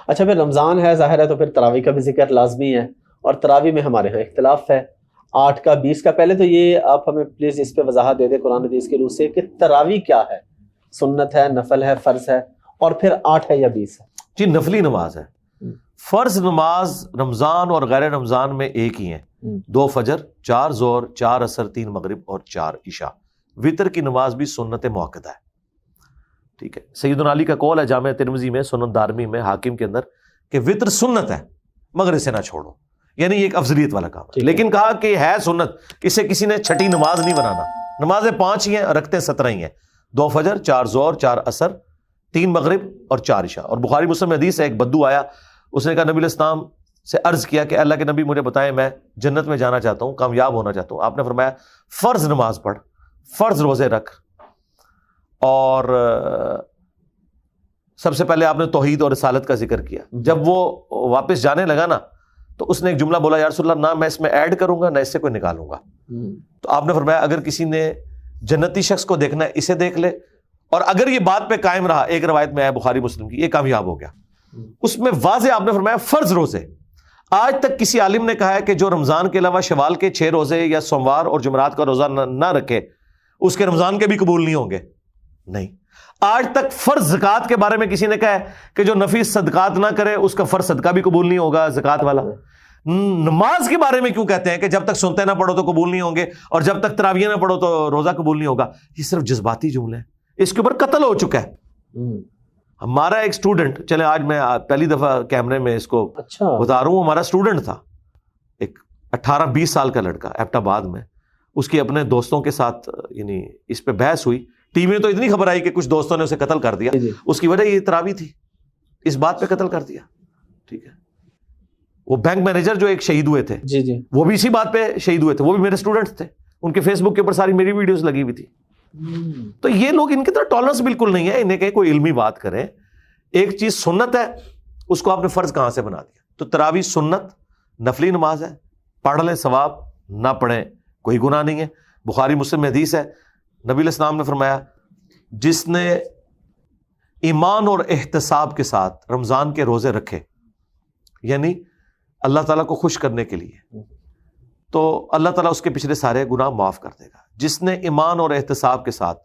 اچھا پھر رمضان ہے ظاہر ہے تو پھر تراویح کا بھی ذکر لازمی ہے، اور تراویح میں ہمارے ہاں اختلاف ہے 8 کا 20 کا. پہلے تو یہ آپ ہمیں پلیز اس پہ وضاحت دے دیں قرآن حدیث کے روح سے کہ تراویح کیا ہے، سنت ہے، نفل ہے، فرض ہے، اور پھر 8 ہے یا 20 ہے؟ جی نفلی نماز ہے. فرض نماز رمضان اور غیر رمضان میں ایک ہی ہیں، 2 فجر، 4 ظہر، 4 عصر، 3 مغرب اور 4 عشاء. وتر کی نماز بھی سنت موقدہ ہے. ٹھیک ہے، سیدنا علی کا قول ہے جامع ترمذی میں، سنن دارمی میں، حاکم کے اندر کہ وتر سنت ہے مگر اسے نہ چھوڑو، یعنی یہ ایک افضلیت والا کام ہے. لیکن کہا کہ ہے سنت، اسے کسی نے چھٹی نماز نہیں بنانا. نمازیں 5 ہی ہیں، رکھتے 17 ہی ہیں، 2 فجر، 4 ظہر، 4 عصر، 3 مغرب اور 4 عشاء. اور بخاری مسلم میں حدیث ہے، ایک بدو آیا، اس نے کہا نبی علیہ السلام سے عرض کیا کہ اللہ کے نبی مجھے بتائیں، میں جنت میں جانا چاہتا ہوں، کامیاب ہونا چاہتا ہوں. آپ نے فرمایا فرض نماز پڑھ، فرض روزے رکھ، اور سب سے پہلے آپ نے توحید اور رسالت کا ذکر کیا. جب وہ واپس جانے لگا نا تو اس نے ایک جملہ بولا، یا رسول اللہ نہ میں اس میں ایڈ کروں گا نہ اس سے کوئی نکالوں گا. تو آپ نے فرمایا اگر کسی نے جنتی شخص کو دیکھنا ہے اسے دیکھ لے، اور اگر یہ بات پہ قائم رہا، ایک روایت میں ہے بخاری مسلم کی، یہ کامیاب ہو گیا. اس میں واضح آپ نے فرمایا فرض روزے. آج تک کسی عالم نے کہا ہے کہ جو رمضان کے علاوہ شوال کے 6 روزے یا سوموار اور جمعرات کا روزہ نہ رکھے اس کے رمضان کے بھی قبول نہیں ہوں گے. نہیں. آج تک فرض زکوٰۃ کے بارے میں کسی نے کہا ہے کہ جو نفیس صدقات نہ کرے اس کا فرض صدقہ بھی قبول نہیں ہوگا زکوٰۃ والا. نماز کے بارے میں کیوں کہتے ہیں کہ جب تک سنتے نہ پڑھو تو قبول نہیں ہوں گے، اور جب تک تراویح نہ پڑھو تو روزہ قبول نہیں ہوگا؟ یہ صرف جذباتی جملے ہیں، اس کے اوپر قتل ہو چکا ہے. ہمارا ایک اسٹوڈنٹ، چلے آج میں پہلی دفعہ کیمرے میں اس کو بتا رہا ہوں، ہمارا اسٹوڈنٹ تھا ایک 18-20 سال کا لڑکا ایبٹ آباد میں. اس کی اپنے دوستوں کے ساتھ یعنی اس پہ بحث ہوئی، ٹی وی میں تو اتنی خبر آئی کہ کچھ دوستوں نے اسے قتل کر دیا. اس کی وجہ یہ تراویح تھی، اس بات پہ قتل کر دیا. ٹھیک ہے، وہ بینک مینیجر جو ایک شہید ہوئے تھے، وہ بھی اسی بات پہ شہید ہوئے تھے، وہ بھی میرے اسٹوڈنٹ تھے. ان کے فیس بک کے اوپر ساری میری ویڈیوز لگی ہوئی تھی. تو یہ لوگ، ان کی طرح ٹالرنس بالکل نہیں ہے. انہیں کہ کوئی علمی بات کریں. ایک چیز سنت ہے، اس کو آپ نے فرض کہاں سے بنا دیا؟ تو تراویح سنت نفلی نماز ہے، پڑھ لیں ثواب، نہ پڑھیں کوئی گناہ نہیں ہے. بخاری مسلم میں حدیث ہے، نبی علیہ السلام نے فرمایا جس نے ایمان اور احتساب کے ساتھ رمضان کے روزے رکھے، یعنی اللہ تعالیٰ کو خوش کرنے کے لیے، تو اللہ تعالیٰ اس کے پچھلے سارے گناہ معاف کر دے گا. جس نے ایمان اور احتساب کے ساتھ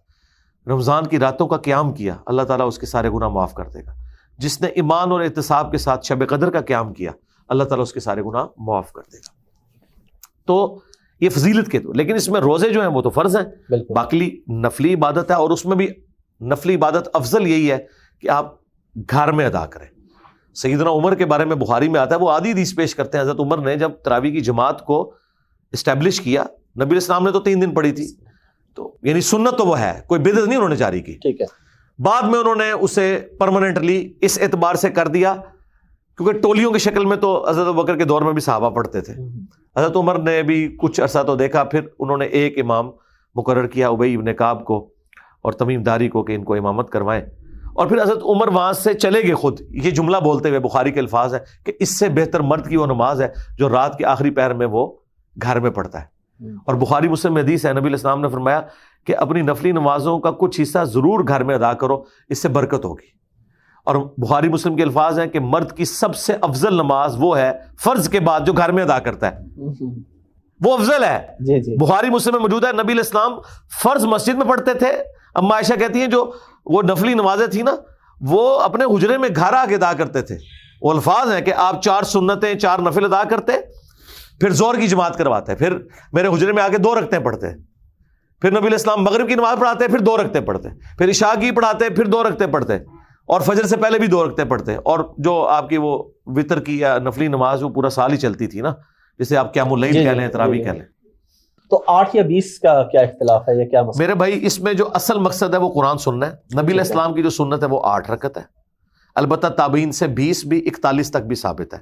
رمضان کی راتوں کا قیام کیا، اللہ تعالیٰ اس کے سارے گناہ معاف کر دے گا. جس نے ایمان اور احتساب کے ساتھ شب قدر کا قیام کیا، اللہ تعالیٰ اس کے سارے گناہ معاف کر دے گا. تو یہ فضیلت کے تو، لیکن اس میں روزے جو ہیں وہ تو فرض ہیں، باقی نفلی عبادت ہے، اور اس میں بھی نفلی عبادت افضل یہی ہے کہ آپ گھر میں ادا کریں. سیدنا عمر کے بارے میں بخاری میں آتا ہے، وہ آدھی حدیث پیش کرتے ہیں، حضرت عمر نے جب تراویح کی جماعت کو اسٹیبلش کیا، نبی علیہ السلام نے تو 3 دن پڑھی تھی، تو یعنی سنت تو وہ ہے، کوئی بدعت نہیں انہوں نے جاری کی. ٹھیک ہے، بعد میں انہوں نے اسے پرماننٹلی اس اعتبار سے کر دیا کیونکہ ٹولیوں کی شکل میں تو حضرت ابوبکر کے دور میں بھی صحابہ پڑھتے تھے. حضرت عمر نے بھی کچھ عرصہ تو دیکھا، پھر انہوں نے ایک امام مقرر کیا ابی ابن کعب کو اور تمیم داری کو کہ ان کو امامت کروائیں. اور پھر حضرت عمر وہاں سے چلے گئے خود، یہ جملہ بولتے ہوئے، بخاری کے الفاظ ہے کہ اس سے بہتر مرد کی وہ نماز ہے جو رات کے آخری پہر میں وہ گھر میں پڑھتا ہے. اور بخاری مسلم میں حدیث ہے، نبی علیہ السلام نے فرمایا کہ اپنی نفلی نمازوں کا کچھ حصہ ضرور گھر میں ادا کرو، اس سے برکت ہوگی. اور بخاری مسلم کے الفاظ ہیں کہ مرد کی سب سے افضل نماز وہ ہے فرض کے بعد جو گھر میں ادا کرتا ہے، وہ افضل ہے. بخاری مسلم میں موجود ہے، نبی علیہ السلام فرض مسجد میں پڑھتے تھے. اما عائشہ کہتی ہیں جو وہ نفلی نمازیں تھیں نا، وہ اپنے حجرے میں گھر آ کے ادا کرتے تھے. وہ الفاظ ہیں کہ آپ 4 سنتیں 4 نفل ادا کرتے، پھر زور کی جماعت کرواتے، پھر میرے حجرے میں آ کے 2 رکعتیں پڑھتے، پھر نبی علیہ السلام مغرب کی نماز پڑھاتے، پھر 2 رکعتیں پڑھتے، پھر عشاء کی پڑھاتے، پھر 2 رکعتیں پڑھتے، اور فجر سے پہلے بھی 2 رکعتیں پڑھتے. اور جو آپ کی وہ وتر کی یا نفلی نماز وہ پورا سال ہی چلتی تھی نا، جسے آپ قیام اللیل کہہ لیں، تراویح کہہ لیں. تو 8 یا 20 کا کیا اختلاف ہے، یا کیا مسئلہ؟ میرے بھائی اس میں جو اصل مقصد ہے وہ قرآن سننا ہے. نبی علیہ السلام کی جو سنت ہے وہ 8 رکعت ہے، البتہ تابعین سے 20 بھی 41 تک بھی ثابت ہے.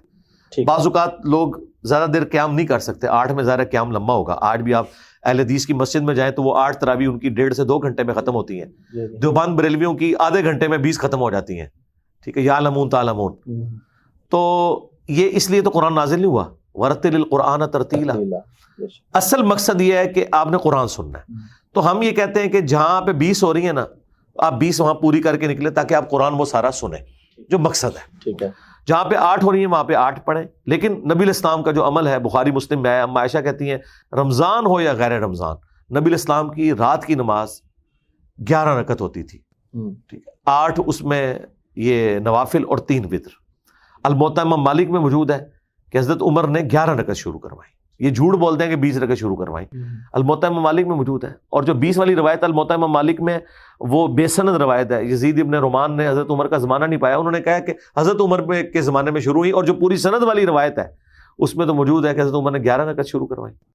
بعض اوقات لوگ زیادہ دیر قیام نہیں کر سکتے، 8 میں ظاہر قیام لمبا ہوگا. 8 بھی آپ اہل حدیث کی مسجد میں جائیں تو وہ 8 تراویح ان کی 1.5 سے 2 گھنٹے میں ختم ہوتی ہیں. دیوبند بریلویوں کی آدھے گھنٹے میں 20 ختم ہو جاتی ہیں. ٹھیک ہے، یعلمون تعلمون. تو یہ اس لیے تو قرآن نازل نہیں ہوا، ورتل القرآن ترتیلا. اصل مقصد یہ ہے کہ آپ نے قرآن سننا ہے. تو ہم یہ کہتے ہیں کہ جہاں پہ 20 ہو رہی ہیں نا، آپ 20 وہاں پوری کر کے نکلے تاکہ آپ قرآن وہ سارا سنیں، جو مقصد ہے. ٹھیک ہے. جہاں پہ 8 ہو رہی ہیں وہاں پہ 8 پڑھیں. لیکن نبی علیہ السلام کا جو عمل ہے بخاری مسلم میں ہے, اما عائشہ کہتی ہیں رمضان ہو یا غیر رمضان, نبی علیہ السلام کی رات کی نماز 11 رکعت ہوتی تھی, ٹھیک ہے, 8 اس میں یہ نوافل اور 3 وتر. الموطا امام مالک میں موجود ہے کہ حضرت عمر نے 11 رکعت شروع کروائی. یہ جھوٹ بولتے ہیں کہ 20 رکعت شروع کروائی. الموطا امام مالک میں موجود ہے. اور جو 20 والی روایت الموطا امام مالک میں وہ بے سند روایت ہے. یزید ابن رومان نے حضرت عمر کا زمانہ نہیں پایا, انہوں نے کہا کہ حضرت عمر کے زمانے میں شروع ہوئی, اور جو پوری سند والی روایت ہے اس میں تو موجود ہے کہ حضرت عمر نے 11 رکعت شروع کروائی.